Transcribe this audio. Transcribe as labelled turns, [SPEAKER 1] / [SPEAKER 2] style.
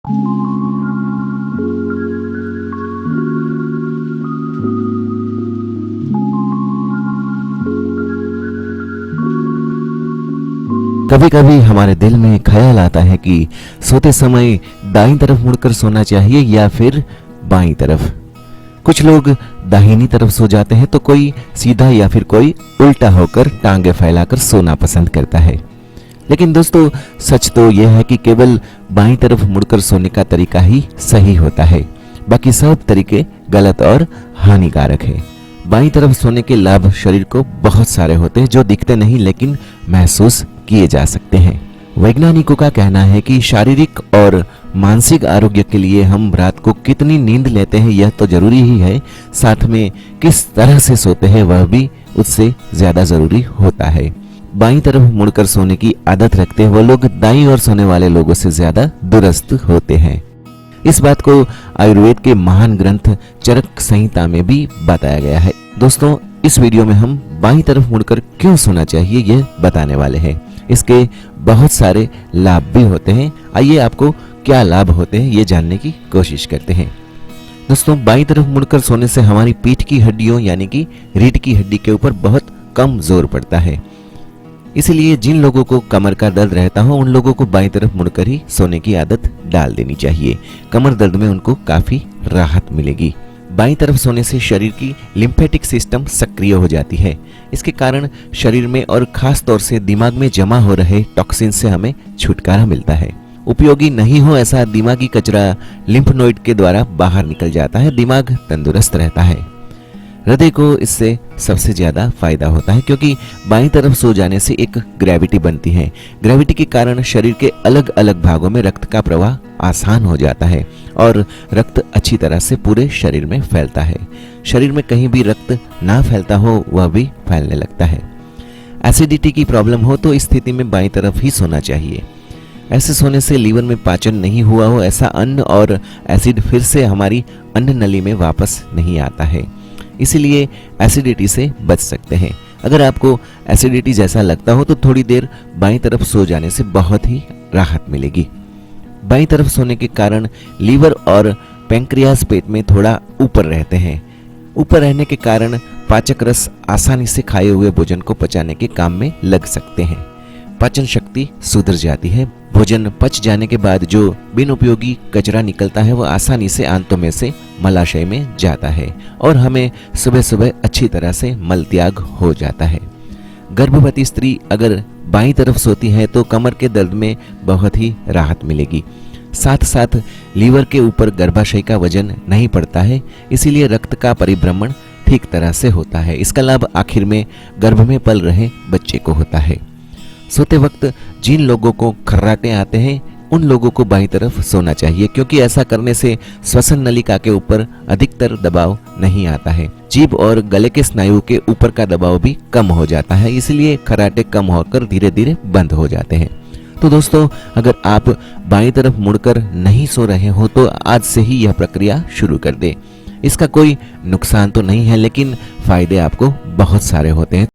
[SPEAKER 1] कभी कभी हमारे दिल में ख्याल आता है कि सोते समय दाईं तरफ मुड़कर सोना चाहिए या फिर बाईं तरफ। कुछ लोग दाहिनी तरफ सो जाते हैं तो कोई सीधा या फिर कोई उल्टा होकर टांगे फैलाकर सोना पसंद करता है। लेकिन दोस्तों, सच तो यह है कि केवल बाईं तरफ मुड़कर सोने का तरीका ही सही होता है, बाकी सब तरीके गलत और हानिकारक है। बाईं तरफ सोने के लाभ शरीर को बहुत सारे होते हैं जो दिखते नहीं लेकिन महसूस किए जा सकते हैं। वैज्ञानिकों का कहना है कि शारीरिक और मानसिक आरोग्य के लिए हम रात को कितनी नींद लेते हैं यह तो जरूरी ही है, साथ में किस तरह से सोते हैं वह भी उससे ज्यादा जरूरी होता है। बाईं तरफ मुड़कर सोने की आदत रखते हैं वो लोग दाईं ओर सोने वाले लोगों से ज्यादा दुरुस्त होते हैं। इस बात को आयुर्वेद के महान ग्रंथ चरक संहिता में भी बताया गया है। दोस्तों, इस वीडियो में हम बाईं तरफ मुड़कर क्यों सोना चाहिए यह बताने वाले हैं। इसके बहुत सारे लाभ भी होते हैं। आइए आपको क्या लाभ होते हैं ये जानने की कोशिश करते हैं। दोस्तों, बाईं तरफ मुड़कर सोने से हमारी पीठ की हड्डियों यानी कि रीढ़ की हड्डी के ऊपर बहुत कम जोर पड़ता है। इसलिए जिन लोगों को कमर का दर्द रहता हो उन लोगों को बाईं तरफ मुड़कर ही सोने की आदत डाल देनी चाहिए। कमर दर्द में उनको काफी राहत मिलेगी। बाईं तरफ सोने से शरीर की लिम्फेटिक सिस्टम सक्रिय हो जाती है। इसके कारण शरीर में और खास तौर से दिमाग में जमा हो रहे टॉक्सिन से हमें छुटकारा मिलता है। उपयोगी नहीं हो ऐसा दिमागी कचरा लिम्फ नोड के द्वारा बाहर निकल जाता है। दिमाग तंदुरुस्त रहता है। हृदय को इससे सबसे ज्यादा फायदा होता है क्योंकि बाईं तरफ सो जाने से एक ग्रेविटी बनती है। ग्रेविटी के कारण शरीर के अलग अलग भागों में रक्त का प्रवाह आसान हो जाता है और रक्त अच्छी तरह से पूरे शरीर में फैलता है। शरीर में कहीं भी रक्त ना फैलता हो वह भी फैलने लगता है। एसिडिटी की प्रॉब्लम हो तो इस स्थिति में बाईं तरफ ही सोना चाहिए। ऐसे सोने से लीवर में पाचन नहीं हुआ हो ऐसा अन्न और एसिड फिर से हमारी अन्न नली में वापस नहीं आता है, इसीलिए एसिडिटी से बच सकते हैं। अगर आपको एसिडिटी जैसा लगता हो तो थोड़ी देर बाईं तरफ सो जाने से बहुत ही राहत मिलेगी। बाईं तरफ सोने के कारण लीवर और पैंक्रियाज पेट में थोड़ा ऊपर रहते हैं। ऊपर रहने के कारण पाचक रस आसानी से खाए हुए भोजन को पचाने के काम में लग सकते हैं। पाचन शक्ति सुधर जाती है। भोजन पच जाने के बाद जो बिन उपयोगी कचरा निकलता है वह आसानी से आंतों में से मलाशय में जाता है और हमें सुबह सुबह अच्छी तरह से मल त्याग हो जाता है। गर्भवती स्त्री अगर बाईं तरफ सोती है तो कमर के दर्द में बहुत ही राहत मिलेगी। साथ साथ लीवर के ऊपर गर्भाशय का वजन नहीं पड़ता है, इसीलिए रक्त का परिभ्रमण ठीक तरह से होता है। इसका लाभ आखिर में गर्भ में पल रहे बच्चे को होता है। सोते वक्त जिन लोगों को खर्राटे आते हैं उन लोगों को बाईं तरफ सोना चाहिए क्योंकि ऐसा करने से श्वसन नलिका के ऊपर अधिकतर दबाव नहीं आता है। जीभ और गले के स्नायु के ऊपर का दबाव भी कम हो जाता है, इसलिए खर्राटे कम होकर धीरे धीरे बंद हो जाते हैं। तो दोस्तों, अगर आप बाईं तरफ मुड़कर नहीं सो रहे हो तो आज से ही यह प्रक्रिया शुरू कर दें। इसका कोई नुकसान तो नहीं है लेकिन फायदे आपको बहुत सारे होते हैं।